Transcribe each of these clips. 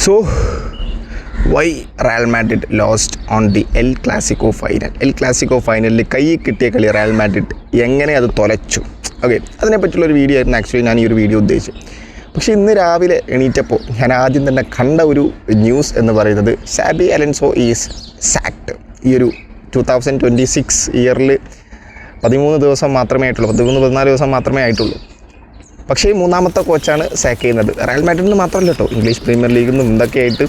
So, why Real Madrid lost on the El Clasico final? El Clasico ഫൈനലിൽ കൈ കിട്ടിയ കളി റയൽ മാഡ്രിഡ് എങ്ങനെ അത് തൊലച്ചു? ഓക്കെ, അതിനെപ്പറ്റിയുള്ളൊരു വീഡിയോ ആയിരുന്നു ആക്ച്വലി ഞാൻ ഈ ഒരു വീഡിയോ ഉദ്ദേശിച്ചത്. പക്ഷേ ഇന്ന് രാവിലെ എണീറ്റപ്പോൾ ഞാൻ ആദ്യം തന്നെ കണ്ട ഒരു ന്യൂസ് എന്ന് പറയുന്നത് സാബി അലൻസോ ഈസ് സാക്ഡ്. ഈ ഒരു 2026 ഇയറിൽ 13 ദിവസം മാത്രമേ ആയിട്ടുള്ളൂ, 13-14 ദിവസം മാത്രമേ ആയിട്ടുള്ളൂ. പക്ഷേ മൂന്നാമത്തെ കോച്ചാണ് സാക്ക് ചെയ്യുന്നത്. റയൽ മാഡ്രിഡിന് മാത്രമല്ല കേട്ടോ, ഇംഗ്ലീഷ് പ്രീമിയർ ലീഗിൽ നിന്നും ഇതൊക്കെയായിട്ട്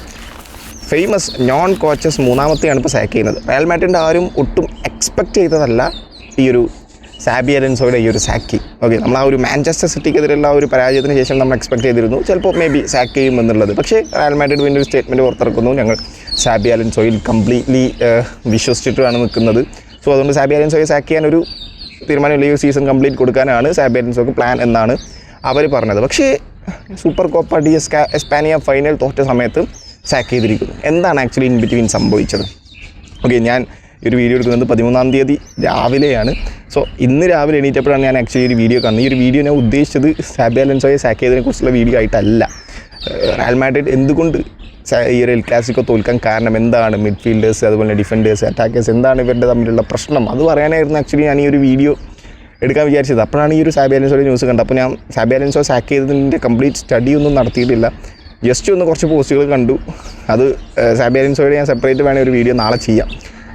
ഫേമസ് നോൺ കോച്ചസ് മൂന്നാമത്തെയാണ് ഇപ്പോൾ സാക്ക് ചെയ്യുന്നത്. റയൽ മാഡ്രിഡിൻ്റെ ആരും ഒട്ടും എക്സ്പെക്റ്റ് ചെയ്തതല്ല ഈ ഒരു സാബി അലൻസോയുടെ ഈ ഒരു സാക്കിങ്. ഓക്കെ, നമ്മൾ ആ ഒരു മാഞ്ചസ്റ്റർ സിറ്റിക്കെതിരെയുള്ള ആ ഒരു പരാജയത്തിന് ശേഷം നമ്മൾ എക്സ്പെക്ട് ചെയ്തിരുന്നു ചിലപ്പോൾ മേ ബി സാക്ക് ചെയ്യും എന്നുള്ളത്. പക്ഷേ റയൽ മാഡ്രിഡ് വീണ്ടും ഒരു സ്റ്റേറ്റ്മെൻറ്റ് പുറത്തിറക്കുന്നു, ഞങ്ങൾ സാബി അലൻസോയിൽ കംപ്ലീറ്റ്ലി വിശ്വസിച്ചിട്ടാണ് നിൽക്കുന്നത്. സോ അതുകൊണ്ട് സാബി അലൻസോയെ സാക്ക് ചെയ്യാൻ ഒരു തീരുമാനമില്ല, ഈ സീസൺ കംപ്ലീറ്റ് കൊടുക്കാനാണ് സാബി അലൻസോക്ക് പ്ലാൻ എന്നാണ് അവർ പറഞ്ഞത്. പക്ഷേ super Copa de Espana final തോറ്റ സമയത്ത് സാക്ക് ചെയ്തിരിക്കുന്നു. എന്താണ് ആക്ച്വലി ഇൻ ബിറ്റ്വീൻ സംഭവിച്ചത്? ഓക്കെ, ഞാൻ ഒരു വീഡിയോ എടുക്കുന്നത് 13-ാം തീയതി രാവിലെയാണ്. സോ ഇന്ന് രാവിലെ എണീറ്റപ്പോഴാണ് ഞാൻ ആക്ച്വലി ഒരു വീഡിയോ കാണുന്നത്. ഈ ഒരു വീഡിയോ ഞാൻ ഉദ്ദേശിച്ചത് സാബി അലൻസോയെ സാക്ക് ചെയ്തതിനെക്കുറിച്ചുള്ള വീഡിയോ ആയിട്ടല്ല. റയൽ മാഡ്രിഡ് എന്തുകൊണ്ട് ഈ ഒരു എൽ ക്ലാസിക്കോ തോൽക്കാൻ കാരണം എന്താണ്, മിഡ്ഫീൽഡേഴ്സ് അതുപോലെ ഡിഫൻഡേഴ്സ് അറ്റാക്കേഴ്സ് എന്താണ് ഇവരുടെ തമ്മിലുള്ള പ്രശ്നം, അത് പറയാനായിരുന്നു ആക്ച്വലി ഞാൻ ഈ ഒരു വീഡിയോ എടുക്കാൻ വിചാരിച്ചത്. അപ്പോഴാണ് ഈ ഒരു സാബി അലൻസോയുടെ ന്യൂസ് കണ്ടത്. അപ്പോൾ ഞാൻ സാബി അലൻസോ സാക്ക് ചെയ്തതിൻ്റെ കംപ്ലീറ്റ് സ്റ്റഡി ഒന്നും നടത്തിയിട്ടില്ല, ജസ്റ്റ് ഒന്ന് കുറച്ച് പോസ്റ്റുകൾ കണ്ടു. അത് സാബി അലൻസോയുടെ ഞാൻ സെപ്പറേറ്റ് വേണേൽ ഒരു വീഡിയോ നാളെ ചെയ്യാം.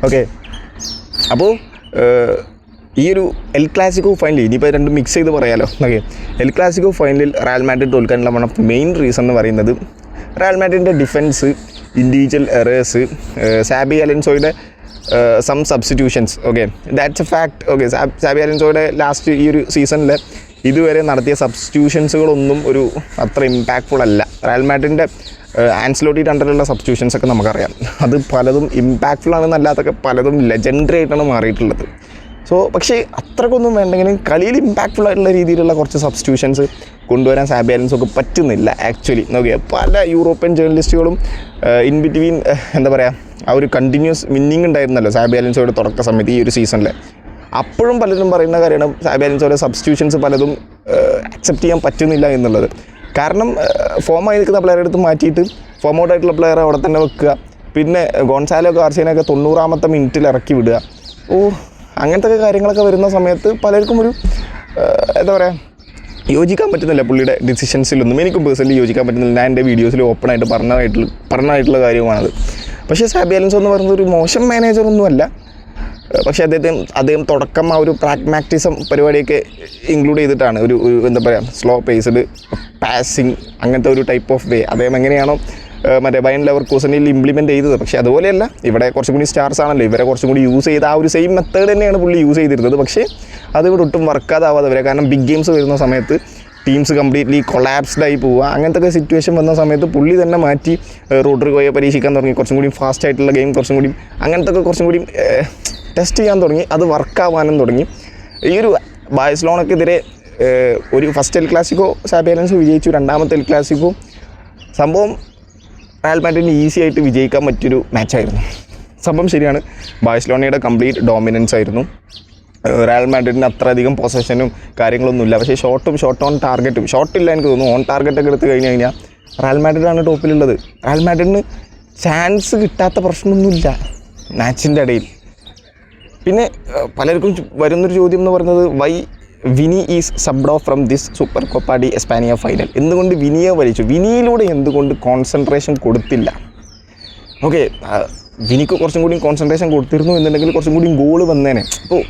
ഓക്കെ, അപ്പോൾ ഈ ഒരു എൽ ക്ലാസിക്കോ ഫൈനലിൽ ഇനിയിപ്പോൾ രണ്ടും മിക്സ് ചെയ്ത് പറയാമല്ലോ. ഓക്കെ, എൽ ക്ലാസിക്കോ ഫൈനലിൽ റയൽ മാഡ്രിഡ് തോൽക്കാനുള്ള one of the main reason എന്ന് പറയുന്നത് റയൽ മാഡ്രിഡിൻ്റെ ഡിഫൻസ്, ഇൻഡിവിജ്വൽ എറേഴ്സ്, സാബി അലൻസോയുടെ some substitutions. Okay, that's a fact. Okay, Xabi അലൻസോയുടെ ലാസ്റ്റ് ഈ ഒരു സീസണിൽ ഇതുവരെ നടത്തിയ സബ്സ്റ്റിറ്റ്യൂഷൻസുകളൊന്നും ഒരു അത്ര ഇമ്പാക്റ്റ്ഫുൾ അല്ല. റയൽ മാഡ്രിഡിൻ്റെ ആൻസലോട്ടിയുടെ അണ്ടറിലുള്ള സബ്സ്റ്റിറ്റ്യൂഷൻസ് ഒക്കെ നമുക്കറിയാം, അത് പലതും ഇമ്പാക്റ്റ്ഫുൾ ആണെന്നല്ലാത്തൊക്കെ പലതും ലെജൻഡറി ആയിട്ടാണ് മാറിയിട്ടുള്ളത്. സോ പക്ഷേ അത്രക്കൊന്നും വേണ്ടെങ്കിലും കളിയിൽ ഇമ്പാക്റ്റ്ഫുൾ ആയിട്ടുള്ള രീതിയിലുള്ള കുറച്ച് സബ്സ്റ്റിറ്റ്യൂഷൻസ് കൊണ്ടുവരാൻ സാബി അലൻസോക്ക് പറ്റുന്നില്ല ആക്ച്വലി. ഓക്കെ, പല യൂറോപ്യൻ ജേർണലിസ്റ്റുകളും ഇൻ ബിറ്റ്വീൻ എന്താ പറയുക, ആ ഒരു കണ്ടിന്യൂസ് വിന്നിങ് ഉണ്ടായിരുന്നല്ലോ സാബി അലൻസോയുടെ തുടക്ക സമയത്ത് ഈ ഒരു സീസണിൽ. അപ്പോഴും പലരും പറയുന്ന കാര്യമാണ് സാബി അലൻസോയുടെ സബ്സ്റ്റിറ്റ്യൂഷൻസ് പലതും അക്സെപ്റ്റ് ചെയ്യാൻ പറ്റുന്നില്ല എന്നുള്ളത്. കാരണം ഫോമായി നിൽക്കുന്ന പ്ലെയറെ എടുത്ത് മാറ്റിയിട്ട് ഫോം ഔട്ട് ആയിട്ടുള്ള പ്ലെയറെ അവിടെ തന്നെ വെക്കുക, പിന്നെ ഗോൺസാലോ ഗാർസിയനൊക്കെ 90-ാമത്തെ മിനിറ്റിൽ ഇറക്കി വിടുക. അങ്ങനത്തെ കാര്യങ്ങളൊക്കെ വരുന്ന സമയത്ത് പലർക്കും ഒരു എന്താ പറയുക, യോജിക്കാൻ പറ്റുന്നില്ല പുള്ളിയുടെ ഡിസിഷൻസിലൊന്നും. എനിക്കും പേഴ്സണലി യോജിക്കാൻ പറ്റുന്നില്ല. ഞാൻ എൻ്റെ വീഡിയോസിൽ ഓപ്പണായിട്ട് പറഞ്ഞതായിട്ടുള്ള കാര്യമാണത്. പക്ഷേ സാബി അലൻസോ എന്ന് പറയുന്നത് ഒരു മോശം മാനേജറൊന്നുമല്ല. പക്ഷേ അദ്ദേഹം തുടക്കം ആ ഒരു പ്രാഗ്മാറ്റിസം പരിപാടിയൊക്കെ ഇൻക്ലൂഡ് ചെയ്തിട്ടാണ് ഒരു എന്താ പറയുക, സ്ലോ പേസ്ഡ് പാസിങ് അങ്ങനത്തെ ഒരു ടൈപ്പ് ഓഫ് വേ അദ്ദേഹം എങ്ങനെയാണോ മറ്റേ ബയൺ ലെവർകൂസനിൽ ഇംപ്ലിമെൻറ്റ് ചെയ്തത്. പക്ഷേ അതുപോലെയല്ല, ഇവിടെ കുറച്ചും കൂടി സ്റ്റാർസ് ആണല്ലോ, ഇവരെ കുറച്ചും കൂടി യൂസ് ചെയ്ത് ആ ഒരു സെയിം മെത്തേഡ് തന്നെയാണ് പുള്ളി യൂസ് ചെയ്തിരുന്നത്. പക്ഷേ അതിവിടെ ഒട്ടും വർക്കാതാവാതെ വരിക. കാരണം ബിഗ് ഗെയിംസ് വരുന്ന സമയത്ത് ടീംസ് കംപ്ലീറ്റ്ലി കൊളാപ്സ്ഡായി പോവുക. അങ്ങനത്തെ സിറ്റുവേഷൻ വന്ന സമയത്ത് പുള്ളി തന്നെ മാറ്റി റോഡ്രിഗോയെ പരീക്ഷിക്കാൻ തുടങ്ങി. കുറച്ചും കൂടി ഫാസ്റ്റ് ആയിട്ടുള്ള ഗെയിം കുറച്ചും കൂടി അങ്ങനത്തെ കുറച്ചും കൂടി ടെസ്റ്റ് ചെയ്യാൻ തുടങ്ങി. അത് വർക്കാവാനും തുടങ്ങി. ഈ ഒരു ബാഴ്സലോണക്കെതിരെ ഒരു first El Clasico Sabi Alonso വിജയിച്ചു. രണ്ടാമത്തെ എൽ ക്ലാസിക്കോ സംഭവം റയൽ മാഡ്രിഡിന് ഈസി ആയിട്ട് വിജയിക്കാൻ പറ്റിയൊരു മാച്ചായിരുന്നു. സംഭവം ശരിയാണ്, ബാഴ്സലോണയുടെ കംപ്ലീറ്റ് ഡോമിനൻസ് ആയിരുന്നു. റയൽ മാഡ്രിഡിന് അത്രയധികം പൊസഷനും കാര്യങ്ങളൊന്നുമില്ല. പക്ഷേ ഷോട്ട് ഓൺ ടാർഗറ്റും ഷോട്ടില്ല എനിക്ക് തോന്നുന്നു. ഓൺ ടാർഗറ്റൊക്കെ എടുത്ത് കഴിഞ്ഞ് കഴിഞ്ഞാൽ റയൽ മാഡ്രിഡാണ് ടോപ്പിലുള്ളത്. റയൽ മാഡ്രിഡിന് ചാൻസ് കിട്ടാത്ത പ്രശ്നമൊന്നുമില്ല മാച്ചിൻ്റെ ഇടയിൽ. പിന്നെ പലർക്കും വരുന്നൊരു ചോദ്യം എന്ന് പറയുന്നത് why Vini is subbed off from this Super Copa de Espana final. എന്തുകൊണ്ട് വിനിയെ വലിച്ചു? വിനിയിലൂടെ എന്തുകൊണ്ട് കോൺസെൻട്രേഷൻ കൊടുത്തില്ല? ഓക്കെ, വിനിക്ക് കുറച്ചും കൂടി കോൺസെൻട്രേഷൻ കൊടുത്തിരുന്നു എന്നുണ്ടെങ്കിൽ കുറച്ചും കൂടി ഗോൾ വന്നേനെ. അപ്പോൾ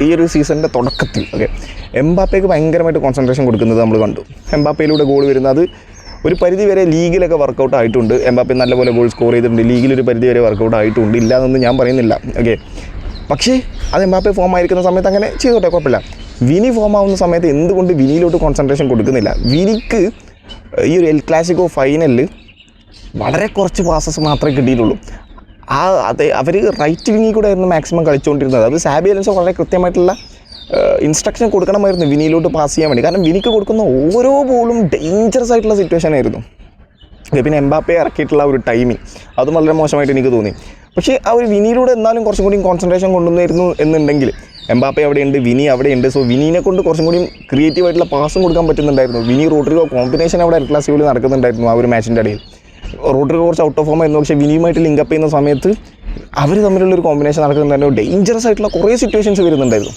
ഈ ഒരു സീസണിൻ്റെ തുടക്കത്തിൽ ഓക്കെ എംബാപ്പയ്ക്ക് ഭയങ്കരമായിട്ട് കോൺസെൻട്രേഷൻ കൊടുക്കുന്നത് നമ്മൾ കണ്ടു. എംബാപ്പയിലൂടെ ഗോൾ വരുന്നത് ഒരു പരിധി വരെ ലീഗിലൊക്കെ വർക്കൗട്ട് ആയിട്ടുണ്ട്. എംബാപ്പെ നല്ലപോലെ ഗോൾ സ്കോർ ചെയ്തിട്ടുണ്ട്, ലീഗിലൊരു പരിധി വരെ വർക്കൗട്ട് ആയിട്ടുണ്ട്, ഇല്ല എന്നൊന്നും ഞാൻ പറയുന്നില്ല. ഓക്കെ, പക്ഷേ അത് എംബാപ്പെ ഫോം ആയിരിക്കുന്ന സമയത്ത് അങ്ങനെ ചെയ്തോട്ടെ, കുഴപ്പമില്ല. വിനി ഫോം ആവുന്ന സമയത്ത് എന്തുകൊണ്ട് വിനിയിലോട്ട് കോൺസെൻട്രേഷൻ കൊടുക്കുന്നില്ല? വിനിക്ക് ഈ ഒരു എൽ ക്ലാസിക്കോ ഫൈനലിൽ വളരെ കുറച്ച് പാസസ് മാത്രമേ കിട്ടിയിട്ടുള്ളൂ. അവർ റൈറ്റ് വിങ്ങിൽ കൂടെ ആയിരുന്നു മാക്സിമം കളിച്ചുകൊണ്ടിരുന്നത്. അത് സാബി അലൻസോ വളരെ കൃത്യമായിട്ടുള്ള ഇൻസ്ട്രക്ഷൻ കൊടുക്കണമായിരുന്നു വിനിയിലോട്ട് പാസ് ചെയ്യാൻ വേണ്ടി. കാരണം വിനിക്ക് കൊടുക്കുന്ന ഓരോ ബോളും ഡേഞ്ചറസ് ആയിട്ടുള്ള സിറ്റുവേഷൻ ആയിരുന്നു. പിന്നെ എംബാപ്പയെ ഇറക്കിയിട്ടുള്ള ഒരു ടൈമിങ് അതും വളരെ മോശമായിട്ട് എനിക്ക് തോന്നി. പക്ഷേ ആ ഒരു വിനിയിലൂടെ എന്നാലും കുറച്ചും കൂടി കോൺസെൻട്രേഷൻ കൊണ്ടുവന്നിരുന്നു എന്നുണ്ടെങ്കിൽ എംബാപ്പെ അവിടെയുണ്ട്, വിനി അവിടെയുണ്ട്. സോ വിനീനെ കൊണ്ട് കുറച്ചും കൂടി ക്രിയേറ്റീവായിട്ടുള്ള പാസും കൊടുക്കാൻ പറ്റുന്നുണ്ടായിരുന്നു. വിനി റോഡ്രിഗോ കോമ്പിനേഷൻ അവിടെ എൽ ക്ലാസിക്കോയിൽ നടക്കുന്നുണ്ടായിരുന്നു ആ ഒരു മാച്ചിൻ്റെ ഇടയിൽ. റോഡ്രിഗോ കുറച്ച് ഔട്ട് ഓഫ് ഫോം ആയിരുന്നു. പക്ഷേ വിനിയുമായിട്ട് ലിങ്കപ്പ് ചെയ്യുന്ന സമയത്ത് അവർ തമ്മിലുള്ളൊരു കോമ്പിനേഷൻ നടക്കുന്നുണ്ടായിരുന്നു. ഡേഞ്ചറസ് ആയിട്ടുള്ള കുറേ സിറ്റുവേഷൻസ് വരുന്നുണ്ടായിരുന്നു.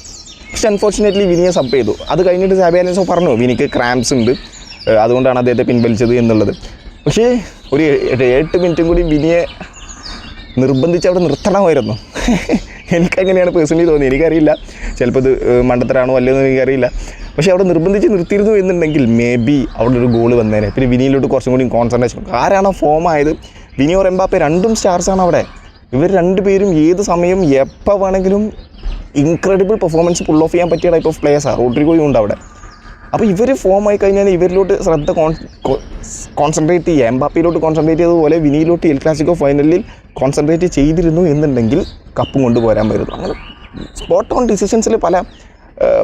പക്ഷേ അൺഫോർച്ചുനേറ്റ്ലി വിനിയെ സബ് ചെയ്തു. അത് കഴിഞ്ഞിട്ട് സാബി അലോൻസോ പറഞ്ഞു വിനിക്ക് ക്രാംസ് ഉണ്ട്, അതുകൊണ്ടാണ് അദ്ദേഹത്തെ പിൻവലിച്ചത് എന്നുള്ളത്. പക്ഷേ ഒരു 8 മിനിറ്റും കൂടി വിനിയെ നിർബന്ധിച്ച് അവിടെ നിർത്തണമായിരുന്നു. എനിക്കങ്ങനെയാണ് പേഴ്സണലി തോന്നിയത്. എനിക്കറിയില്ല, ചിലപ്പോൾ ഇത് മണ്ടത്തരാണോ അല്ലയോ എന്ന് എനിക്കറിയില്ല. പക്ഷേ അവിടെ നിർബന്ധിച്ച് നിർത്തിയിരുന്നു എന്നുണ്ടെങ്കിൽ മേ ബി അവിടെ ഒരു ഗോൾ വന്നേനെ. പിന്നെ വിനിയിലോട്ട് കുറച്ചും കൂടി കോൺസെൻട്രേഷൻ. ആരാണോ ഫോം ആയത്, വിനി ഓർ എംബാപ്പെ രണ്ടും സ്റ്റാർസാണ് അവിടെ. ഇവർ രണ്ടുപേരും ഏത് സമയം എപ്പോൾ വേണമെങ്കിലും ഇൻക്രെഡിബിൾ പെർഫോമൻസ് പുൾ ഓഫ് ചെയ്യാൻ പറ്റിയ ടൈപ്പ് ഓഫ് പ്ലേയേഴ്സാണ്. റോഡ്രിഗോയും ഉണ്ട് അവിടെ. അപ്പോൾ ഇവർ ഫോം ആയി കഴിഞ്ഞാൽ ഇവരിലോട്ട് ശ്രദ്ധ കോൺസെൻട്രേറ്റ് ചെയ്യുക. എംബാപ്പയിലോട്ട് കോൺസെൻട്രേറ്റ് ചെയ്തതുപോലെ വിനിയിലോട്ട് എൽ ക്ലാസിക്കോ ഫൈനലിൽ കോൺസെൻട്രേറ്റ് ചെയ്തിരുന്നു എന്നുണ്ടെങ്കിൽ കപ്പും കൊണ്ടുപോരാൻ വരുന്നു. അങ്ങനെ സ്പോട്ട് ഓൺ ഡിസിഷൻസിൽ പല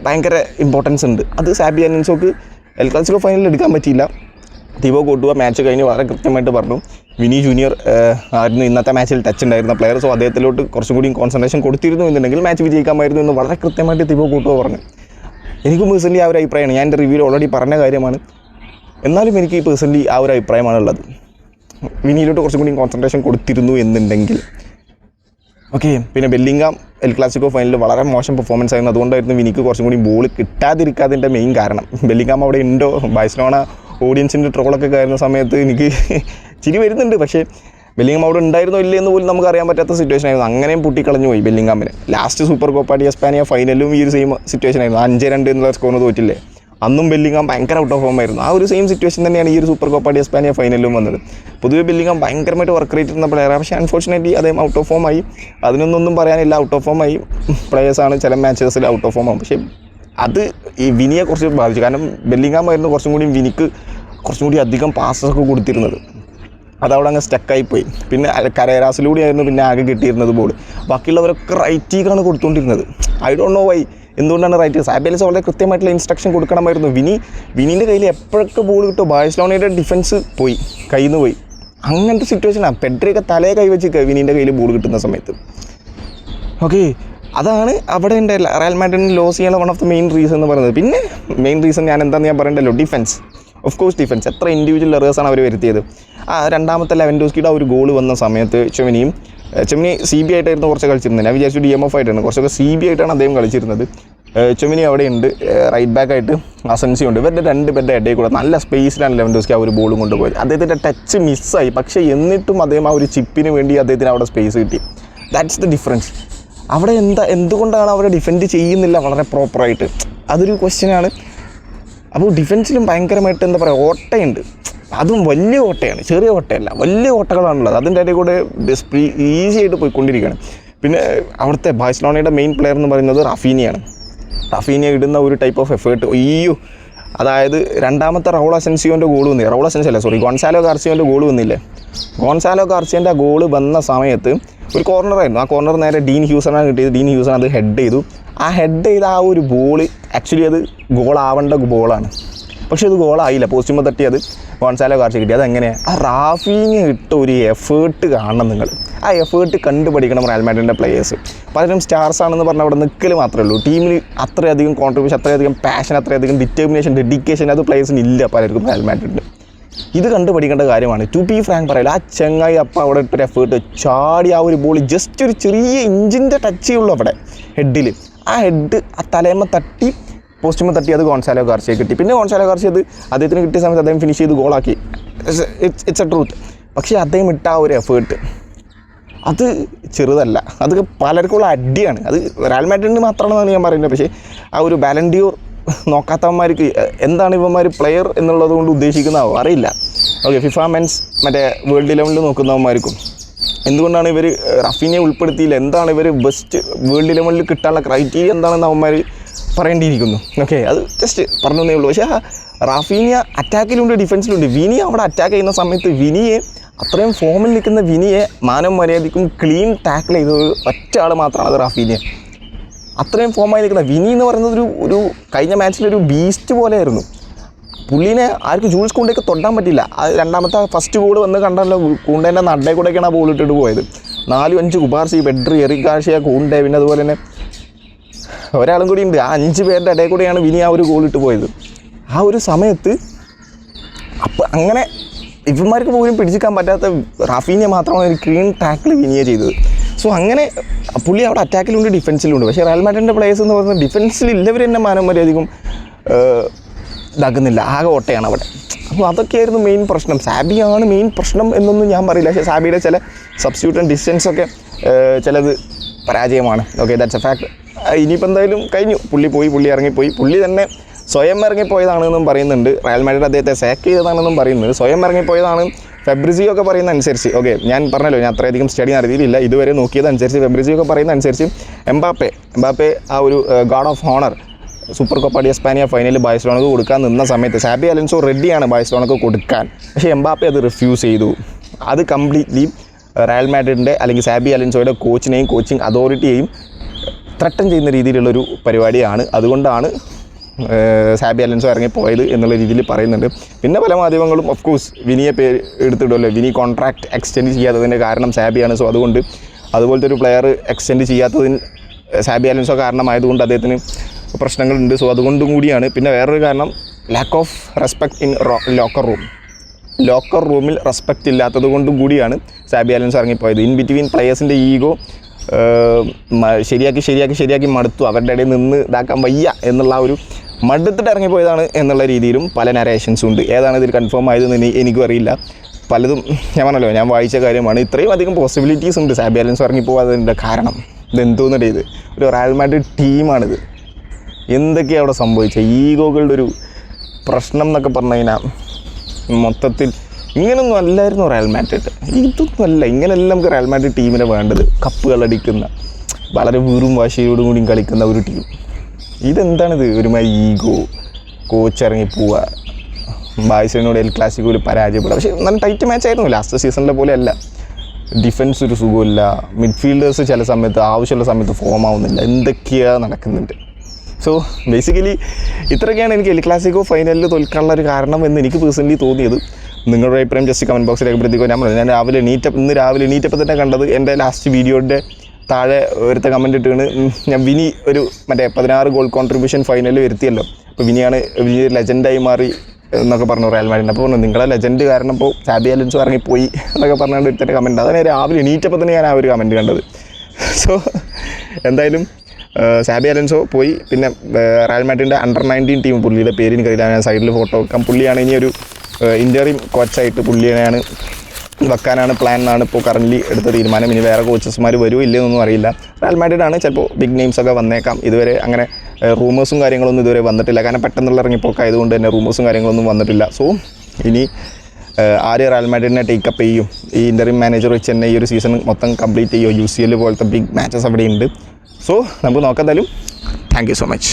ഭയങ്കര ഇമ്പോർട്ടൻസ് ഉണ്ട്. അത് സാബി അലോൻസോക്ക് എൽ ക്ലാസിക്കോ ഫൈനലിൽ എടുക്കാൻ പറ്റിയില്ല. തിബോ കോർട്ടുവ മാച്ച് കഴിഞ്ഞ് വളരെ കൃത്യമായിട്ട് പറഞ്ഞു വിനി ജൂനിയർ ആയിരുന്നു ഇന്നത്തെ മാച്ചിൽ ടച്ച് ഉണ്ടായിരുന്ന പ്ലെയർ. സോ അദ്ദേഹത്തിലോട്ട് കുറച്ചും കൂടി കോൺസെൻട്രേഷൻ കൊടുത്തിരുന്നു എന്നുണ്ടെങ്കിൽ മാച്ച് വിജയിക്കാമായിരുന്നു എന്ന് വളരെ കൃത്യമായിട്ട് തിബോ കോർട്ടുവ പറഞ്ഞു. എനിക്കും പേഴ്സണലി ആ ഒരു അഭിപ്രായമാണ്. ഞാൻ എൻ്റെ റിവ്യൂവിൽ ഓൾറെഡി പറഞ്ഞ കാര്യമാണ്. എന്നാലും എനിക്ക് പേഴ്സണലി ആ ഒരു അഭിപ്രായമാണുള്ളത്. വിനിയിലോട്ട് കുറച്ചും കൂടി കോൺസെൻട്രേഷൻ കൊടുത്തിരുന്നു എന്നുണ്ടെങ്കിൽ. ഓക്കെ, പിന്നെ ബെല്ലിംഗാം എൽ ക്ലാസിക്കോ ഫൈനലിൽ വളരെ മോശം പെർഫോമൻസ് ആയിരുന്നു. അതുകൊണ്ടായിരുന്നു വിനിക്ക് കുറച്ചും കൂടി ബോൾ കിട്ടാതിരിക്കാതിൻ്റെ മെയിൻ കാരണം. ബെല്ലിംഗാം അവിടെ ഉണ്ടോ, ബാഴ്സലോണ ഓഡിയൻസിൻ്റെ ട്രോളൊക്കെ കയറുന്ന സമയത്ത് എനിക്ക് ചിരി വരുന്നുണ്ട്. പക്ഷേ ബെല്ലിംഗാം അവിടെ ഉണ്ടായിരുന്നോ ഇല്ലേ എന്ന് പോലും നമുക്ക് അറിയാൻ പറ്റാത്ത സിറ്റുവേഷൻ ആയിരുന്നു. അങ്ങനെയും പൊട്ടിക്കളഞ്ഞു പോയി ബെല്ലിംഗാമിന്. ലാസ്റ്റ് സൂപ്പർ കോപ്പ ഡി എസ്പാനിയ ഫൈനലും ഈ ഒരു സെയിം സിറ്റുവേഷൻ ആയിരുന്നു. 5-2 എന്നുള്ള സ്കോറിന് തോറ്റില്ലേ, അന്നും ബെല്ലിംഗാം ഭയങ്കര ഔട്ട് ഓഫ് ഫോം ആയിരുന്നു. ആ ഒരു സെയിം സിറ്റുവേഷൻ തന്നെയാണ് ഈ ഒരു സൂപ്പർ കോപ്പ ഡി എസ്പാനിയ ഫൈനലിലും വന്നത്. പൊതുവെ ബെല്ലിംഗാം ഭയങ്കരമായിട്ട് വർക്ക് റേറ്റ് ചെയ്യുന്ന പ്ലെയറാണ്. പക്ഷേ അൺഫോർച്ചുനേറ്റ്ലി അദ്ദേഹം ഔട്ട് ഓഫ് ഫോം ആയി. അതിനൊന്നും പറയാനില്ല, ഔട്ട് ഓഫ് ഫോം ആയി. പ്ലെയേഴ്സാണ് ചില മാച്ചസിൽ ഔട്ട് ഓഫ് ഫോം ആവും. പക്ഷേ അത് ഈ വിനിയെ കുറച്ച് ബാധിച്ചു. കാരണം ബെല്ലിംഗാം ആയിരുന്നു കുറച്ചും കൂടി വിനിക്ക് കുറച്ചും കൂടി അധികം പാസസൊക്കെ കൊടുത്തിരുന്നത്. അതവിടെ അങ്ങ് സ്റ്റക്കായിപ്പോയി. പിന്നെ കരേരാസിലൂടെ ആയിരുന്നു പിന്നെ ആകെ കിട്ടിയിരുന്നത് ബോൾ. ബാക്കിയുള്ളവരൊക്കെ റൈറ്റിലേക്കാണ് കൊടുത്തുകൊണ്ടിരുന്നത്. ഐ ഡോണ്ട് നോ വൈ, എന്തുകൊണ്ടാണ് റൈറ്റ്. സാബി അലോൻസോ വളരെ കൃത്യമായിട്ടുള്ള ഇൻസ്ട്രക്ഷൻ കൊടുക്കണമായിരുന്നു. വിനീൻ്റെ കയ്യിൽ എപ്പോഴൊക്കെ ബോൾ കിട്ടുമോ ബാഴ്സലോണയുടെ ഡിഫൻസ് പോയി, കയ്യിൽ നിന്ന് പോയി. അങ്ങനത്തെ സിറ്റുവേഷനാണ്. പെഡ്രിയൊക്കെ തലയെ കൈവച്ച് വിനീൻ്റെ കയ്യിൽ ബോൾ കിട്ടുന്ന സമയത്ത്. ഓക്കെ, അതാണ് അവിടെ ഉണ്ട് റയൽ മാഡ്രിഡിന് ലോസ് ചെയ്യാനുള്ള one of the main reason എന്ന് പറയുന്നത്. പിന്നെ മെയിൻ റീസൺ ഞാൻ പറയണ്ടല്ലോ, ഡിഫൻസ്. Of course defence. എത്ര ഇൻഡിവിജ്വൽ എറേഴ്സാണ് അവർ വരുത്തിയത്. രണ്ടാമത്തെ ലെവൻഡോസ്കിയുടെ ആ ഒരു ഗോൾ വന്ന സമയത്ത് ചെമിനി CB ആയിട്ടായിരുന്നു കുറച്ച് കളിച്ചിരുന്നത്. ഞാൻ വിചാരിച്ചു DMF ആയിട്ടാണ്, കുറച്ചൊക്കെ CB ആയിട്ടാണ് അദ്ദേഹം കളിച്ചിരുന്നത്. ചെമിനി അവിടെയുണ്ട്, റൈറ്റ് ബാക്കായിട്ട് അസൻസിയോ ഉണ്ട്. ഇവരുടെ 2 പേരുടെ ഇടയിൽ കൂടെ നല്ല സ്പേസിലാണ് ലെവൻഡോസ്കി ആ ഒരു ബോളും കൊണ്ടുപോയത്. അദ്ദേഹത്തിൻ്റെ ടച്ച് മിസ്സായി. പക്ഷേ എന്നിട്ടും അദ്ദേഹം ആ ഒരു ചിപ്പിന് വേണ്ടി അദ്ദേഹത്തിന് അവിടെ സ്പേസ് കിട്ടി. That's the difference. അവിടെ എന്തുകൊണ്ടാണ് അവരെ ഡിഫെൻഡ് ചെയ്യുന്നില്ല വളരെ പ്രോപ്പറായിട്ട്, അതൊരു ക്വസ്റ്റ്യനാണ്. അപ്പോൾ ഡിഫൻസിലും ഭയങ്കരമായിട്ട് എന്താ പറയുക, ഓട്ടയുണ്ട്. അതും വലിയ ഓട്ടയാണ്, ചെറിയ ഓട്ടയല്ല, വലിയ ഓട്ടകളാണുള്ളത്. അതിൻ്റെ ഇടയിൽ കൂടെ ഈസി ആയിട്ട് പോയിക്കൊണ്ടിരിക്കുകയാണ്. പിന്നെ അവിടുത്തെ ബാഴ്സലോണയുടെ മെയിൻ പ്ലെയർ എന്ന് പറയുന്നത് റാഫീനിയാണ്. റാഫീനിയ ഇടുന്ന ഒരു ടൈപ്പ് ഓഫ് എഫേർട്ട്, അതായത് രണ്ടാമത്തെ റൗൾ അസെൻസിയോൻ്റെ ഗോൾ വന്നില്ല, ഗോൺസാലോ ഗാർസിയോൻ്റെ ഗോൾ വന്നില്ലേ. ഗോൺസാലോ ഗാർസിയോൻ്റെ ആ ഗോൾ വന്ന സമയത്ത് ഒരു കോർണറായിരുന്നു. ആ കോർണർ നേരെ ഡീൻ ഹ്യൂസണാണ് കിട്ടിയത്. ഡീൻ ഹ്യൂസൺ അത് ഹെഡ് ചെയ്തു. ആ ഹെഡ് ചെയ്ത ആ ഒരു ബോൾ ആക്ച്വലി അത് ഗോളാവേണ്ട ബോളാണ്. പക്ഷേ അത് ഗോളായില്ല, പോസ്റ്റുമ്പോൾ തട്ടി അത് ഗോൺസാലോ ഗാർസിയ കിട്ടി. അതെങ്ങനെയാണ്? ആ റാഫീനിയ ഇട്ട ഒരു എഫേർട്ട് കാണണം നിങ്ങൾ. ആ എഫേർട്ട് കണ്ടുപഠിക്കണം റയൽ മാഡ്രിഡിൻ്റെ പ്ലേയേഴ്സ്. പലരും സ്റ്റാർസ് ആണെന്ന് പറഞ്ഞാൽ അവിടെ നിൽക്കൽ മാത്രമേ ഉള്ളൂ. ടീമിൽ അത്രയധികം കോൺട്രിബ്യൂഷൻ, അത്രയധികം പാഷൻ, അത്രയധികം ഡിറ്റർമിനേഷൻ, ഡെഡിക്കേഷൻ അത് പ്ലേയേഴ്സിന് ഇല്ല പലർക്കും റയൽ മാഡ്രിഡിൽ. ഇത് കണ്ടുപഠിക്കേണ്ട കാര്യമാണ്. ടു ബി ഫ്രാങ്ക് പറയില്ല, ആ ചെങ്ങായി അപ്പം അവിടെ ഇട്ടൊരു എഫേർട്ട് ചാടി ആ ഒരു ബോൾ ജസ്റ്റ് ഒരു ചെറിയ ഇഞ്ചിൻ്റെ ടച്ചേ ഉള്ളൂ അവിടെ ഹെഡിൽ. ആ ഹെഡ് ആ തലേമ്മ തട്ടി പോസ്റ്റുമ്പോൾ തട്ടി അത് ഗോൺസാലോ ഗാർസിയ കിട്ടി. പിന്നെ ഗോൺസാലോ ഗാർസിയ അത് അദ്ദേഹത്തിന് കിട്ടിയ സമയത്ത് അദ്ദേഹം ഫിനിഷ് ചെയ്ത് ഗോളാക്കി. It's A truth. പക്ഷേ അദ്ദേഹം ഇട്ട ആ ഒരു എഫേർട്ട് അത് ചെറുതല്ല, അത് പലർക്കുള്ള അടിയാണ്. അത് റയൽ മാഡ്രിഡിന് മാത്രമാണെന്നാണ് ഞാൻ പറയുന്നത്. പക്ഷേ ആ ഒരു ബാലൻഡിയോർ നോക്കാത്തവന്മാർക്ക് എന്താണ് ഇവന്മാർ പ്ലെയർ എന്നുള്ളത് കൊണ്ട് ഉദ്ദേശിക്കുന്നതാവോ അറിയില്ല. ഓക്കെ, ഫിഫ മെൻസ് മറ്റേ വേൾഡ് 11 നോക്കുന്നവന്മാർക്കും എന്തുകൊണ്ടാണ് ഇവർ റഫീനിയെ ഉൾപ്പെടുത്തിയില്ല, എന്താണ് ഇവർ ബെസ്റ്റ് വേൾഡ് 11 കിട്ടാനുള്ള ക്രൈറ്റീരിയ എന്താണെന്ന് അവന്മാർ പറയേണ്ടിയിരിക്കുന്നു. ഓക്കെ, അത് ജസ്റ്റ് പറഞ്ഞതേ ഉള്ളൂ. പക്ഷേ റാഫീനിയ അറ്റാക്കിലുണ്ട്, ഡിഫൻസിലുണ്ട്. വിനി അവിടെ അറ്റാക്ക് ചെയ്യുന്ന സമയത്ത് വിനിയെ, അത്രയും ഫോമിൽ നിൽക്കുന്ന വിനിയെ മാനം മര്യാദയ്ക്കും ക്ലീൻ ടാക്കിൾ ചെയ്തത് ഒറ്റ ആൾ മാത്രമാണ്, അത് റാഫീനിയ. അത്രയും ഫോമായി നിൽക്കുന്ന വിനി എന്ന് പറയുന്നത് ഒരു കഴിഞ്ഞ മാച്ചിലൊരു ബീസ്റ്റ് പോലെയായിരുന്നു. പുള്ളീനെ ആർക്ക് ജൂൾസ് കൂണ്ടയൊക്കെ തൊടാൻ പറ്റില്ല. അത് രണ്ടാമത്തെ ഫസ്റ്റ് ഗോൾ വന്ന് കണ്ടല്ലോ, കൂണ്ടേൻ്റെ നടയിൽ കൂടെയൊക്കെയാണ് ആ ബോൾ ഇട്ടിട്ട് പോയത്. 4-5 Cubarsi, Pedri, Eric Garcia, Kounde, പിന്നെ അതുപോലെ തന്നെ ഒരാളും കൂടി ഉണ്ട്. ആ 5 പേരുടെ ഇടയിൽ കൂടെയാണ് വിനി ആ ഒരു ഗോൾ ഇട്ട് പോയത്. ആ ഒരു സമയത്ത് അപ്പം അങ്ങനെ ഇവന്മാർക്ക് പോലും പിടിച്ചിക്കാൻ പറ്റാത്ത റാഫീനെ മാത്രമാണ് ഒരു ക്ലീൻ ടാക്കിൾ വിനിയ ചെയ്തത്. സോ അങ്ങനെ പുള്ളി അവിടെ അറ്റാക്കിലുണ്ട് ഡിഫൻസിലുണ്ട്. പക്ഷേ റയൽ മാഡ്രിഡിൻ്റെ പ്ലേയേഴ്സ് എന്ന് പറയുന്നത് ഡിഫൻസിലില്ലവർ തന്നെ മാനവരെയധികം ഇതാക്കുന്നില്ല, ആകെ ഓട്ടയാണ് അവിടെ. അപ്പോൾ അതൊക്കെയായിരുന്നു മെയിൻ പ്രശ്നം. സാബിയാണ് മെയിൻ പ്രശ്നം എന്നൊന്നും ഞാൻ പറയില്ല. പക്ഷേ സാബിയുടെ ചില സബ്സ്റ്റിറ്റ്യൂഷൻ ഡിസിഷൻസൊക്കെ ചിലത് പരാജയമാണ്. Okay, that's a fact. ഇനിയിപ്പോൾ എന്തായാലും കഴിഞ്ഞു, പുള്ളി ഇറങ്ങിപ്പോയി. പുള്ളി തന്നെ സ്വയം ഇറങ്ങിപ്പോയതാണെന്നും പറയുന്നുണ്ട്. റയൽ മാഡ്രിഡ് അദ്ദേഹത്തെ സാക്ക് ചെയ്തതാണെന്നും പറയുന്നുണ്ട്. സ്വയം ഇറങ്ങിപ്പോയതാണ് ഫെബ്രിസിയോ ഒക്കെ പറയുന്ന അനുസരിച്ച്. ഓക്കെ, ഞാൻ പറഞ്ഞല്ലോ, ഞാൻ അത്രയധികം സ്റ്റഡി നടത്തിയിട്ടില്ല, ഇതുവരെ നോക്കിയതനുസരിച്ച് ഫെബ്രിസിയോ ഒക്കെ പറയുന്ന അനുസരിച്ച് എംബാപ്പെ ആ ഒരു guard of honour Super Copa de Espana ഫൈനലിൽ ബാഴ്സലോണക്ക് കൊടുക്കാൻ നിന്ന സമയത്ത് സാബി അലൻസോ റെഡിയാണ് ബാഴ്സലോണക്ക് കൊടുക്കാൻ. പക്ഷേ എംബാപ്പെ അത് റിഫ്യൂസ് ചെയ്തു. അത് കംപ്ലീറ്റ്ലി റയൽ മാഡ്രിഡിൻ്റെ അല്ലെങ്കിൽ സാബി അലൻസോയുടെ കോച്ചിനെയും കോച്ചിങ് അതോറിറ്റിയെയും ത്രട്ടൻ ചെയ്യുന്ന രീതിയിലുള്ളൊരു പരിപാടിയാണ്. അതുകൊണ്ടാണ് സാബി അലൻസോ ഇറങ്ങിപ്പോയത് എന്നുള്ള രീതിയിൽ പറയുന്നുണ്ട്. പിന്നെ പല മാധ്യമങ്ങളും ഓഫ് കോഴ്സ് വിനിയെ പേര് എടുത്തിടുമല്ലോ, വിനി കോൺട്രാക്ട് എക്സ്റ്റെൻഡ് ചെയ്യാത്തതിൻ്റെ കാരണം സാബിയാണ്. സോ അതുകൊണ്ട് അതുപോലത്തെ ഒരു പ്ലെയർ എക്സ്റ്റെൻഡ് ചെയ്യാത്തതിന് സാബി അലൻസോ കാരണമായതുകൊണ്ട് അദ്ദേഹത്തിന് പ്രശ്നങ്ങളുണ്ട്. സോ അതുകൊണ്ടും കൂടിയാണ്. പിന്നെ വേറൊരു കാരണം lack of respect in locker റൂമിൽ റെസ്പെക്റ്റ് ഇല്ലാത്തത് കൊണ്ടും കൂടിയാണ് സാബി അലൻസോ ഇറങ്ങിപ്പോയത്. ഇൻ ബിറ്റ്വീൻ പ്ലെയേഴ്സിൻ്റെ ഈഗോ ശരിയാക്കി മടുത്തു, അവരുടെ ഇടയിൽ നിന്ന് ഇതാക്കാൻ വയ്യ എന്നുള്ള ഒരു മടുത്തിട്ട് ഇറങ്ങിപ്പോയതാണ് എന്നുള്ള രീതിയിലും പല നരേഷൻസും ഉണ്ട്. ഏതാണ് ഇതിൽ കൺഫേം ആയതെന്ന് എനിക്കും അറിയില്ല. പലതും ഞാൻ പറഞ്ഞല്ലോ, ഞാൻ വായിച്ച കാര്യമാണ്. ഇത്രയും അധികം പോസിബിലിറ്റീസ് ഉണ്ട് സാബി അലൻസോ ഇറങ്ങിപ്പോകാതിൻ്റെ കാരണം. ഇതെന്തോന്നിട്ട് ഇത് ഒരു റയൽ മാഡ്രിഡ് ടീമാണിത്. എന്തൊക്കെയാണ് അവിടെ സംഭവിച്ചത്? ഈഗോകളുടെ ഒരു പ്രശ്നം എന്നൊക്കെ പറഞ്ഞു കഴിഞ്ഞാൽ മൊത്തത്തിൽ ഇങ്ങനൊന്നും അല്ലായിരുന്നു റയൽ മാഡ്രിഡ്. ഇതൊന്നും അല്ല, ഇങ്ങനെയല്ല നമുക്ക് റയൽ മാഡ്രിഡ് ടീമിനെ വേണ്ടത്. കപ്പുകളടിക്കുന്ന, വളരെ വീറും വാശിയോടും കൂടിയും കളിക്കുന്ന ഒരു ടീം. ഇതെന്താണിത്? ഒരുമാതിരി ഈഗോ, കോച്ച് ഇറങ്ങി പോവുക, ബാഴ്സലോണയോട് എൽ ക്ലാസിക്കോയിൽ പരാജയപ്പെടുക. പക്ഷേ നല്ല ടൈറ്റ് മാച്ച് ആയിരുന്നു. ലാസ്റ്റ് സീസണിലെ പോലെ അല്ല. ഡിഫൻസ് ഒരു സുഖമില്ല, മിഡ്ഫീൽഡേഴ്സ് ചില സമയത്ത് ആവശ്യമുള്ള സമയത്ത് ഫോം ആവുന്നില്ല, എന്തൊക്കെയാണ് നടക്കുന്നുണ്ട്. സോ ബേസിക്കലി ഇത്രയൊക്കെയാണ് എനിക്ക് എൽ ക്ലാസിക്കോ ഫൈനലിൽ തോൽക്കാനുള്ള ഒരു കാരണം എന്ന് എനിക്ക് പേഴ്സണലി തോന്നിയത്. നിങ്ങളുടെ അഭിപ്രായം ജസ്റ്റ് കമൻറ്റ് ബോക്സിൽ രേഖപ്പെടുത്തിക്കോ. ഞാൻ ഇന്ന് രാവിലെ എണീറ്റപ്പോൾ തന്നെ കണ്ടത് എൻ്റെ ലാസ്റ്റ് വീഡിയോയുടെ താഴെ ഒരുത്ത കമൻറ്റ് ഇട്ടാണ് ഞാൻ വിനി ഒരു 16 ഗോൾ കോൺട്രിബ്യൂഷൻ ഫൈനലിൽ വരുത്തിയല്ലോ, അപ്പോൾ വിനി ലെജൻഡായി മാറി എന്നൊക്കെ പറഞ്ഞു റയൽ മാഡ്രിഡ്. അപ്പോൾ പറഞ്ഞു നിങ്ങളെ ലെജൻഡ് കാരണം ഇപ്പോൾ സാബി അലൻസോ ഇറങ്ങിപ്പോയി എന്നൊക്കെ പറഞ്ഞുകൊണ്ട് ഒരുത്തൻ്റെ കമൻറ്റ്. അതാണ് രാവിലെ എണീറ്റപ്പോൾ തന്നെ ഞാൻ ആ ഒരു കമൻറ്റ് കണ്ടത്. സോ എന്തായാലും സാബി അലൻസോ പോയി. പിന്നെ റയൽ മാഡ്രിഡിൻ്റെ അണ്ടർ 19 ടീം, പുള്ളിയുടെ പേര് എനിക്കറിയില്ല, ഞാൻ സൈഡിൽ ഫോട്ടോ വെക്കാം. പുള്ളിയാണ് ഇനി ഒരു ഇൻ്ററിം കോച്ചായിട്ട് പുള്ളിയെയാണ് വെക്കാനാണ് പ്ലാൻ എന്നാണ് ഇപ്പോൾ കറൻ്റ് എടുത്ത തീരുമാനം. ഇനി വേറെ കോച്ചസ്മാർ വരുമോ ഇല്ലയെന്നൊന്നും അറിയില്ല. റയൽ മാഡ്രിഡാണ്, ചിലപ്പോൾ ബിഗ് നെയിംസൊക്കെ വന്നേക്കാം. ഇതുവരെ അങ്ങനെ റൂമേഴ്സും കാര്യങ്ങളൊന്നും ഇതുവരെ വന്നിട്ടില്ല, കാരണം പെട്ടെന്നുള്ള ഇറങ്ങിപ്പോക്കായതുകൊണ്ട് തന്നെ റൂമേഴ്സും കാര്യങ്ങളൊന്നും വന്നിട്ടില്ല. സോ ഇനി ആര് റയൽ മാഡ്രിഡിനെ ടേക്കപ്പ് ചെയ്യും, ഈ ഇൻ്ററിം മാനേജർ വെച്ച് തന്നെ ഈ ഒരു സീസൺ മൊത്തം കംപ്ലീറ്റ് ചെയ്യുമോ, UCL പോലത്തെ ബിഗ് മാച്ചസ് അവിടെ ഉണ്ട്. സോ നമുക്ക് നോക്കാം. എന്തായാലും താങ്ക് യു സോ മച്ച്.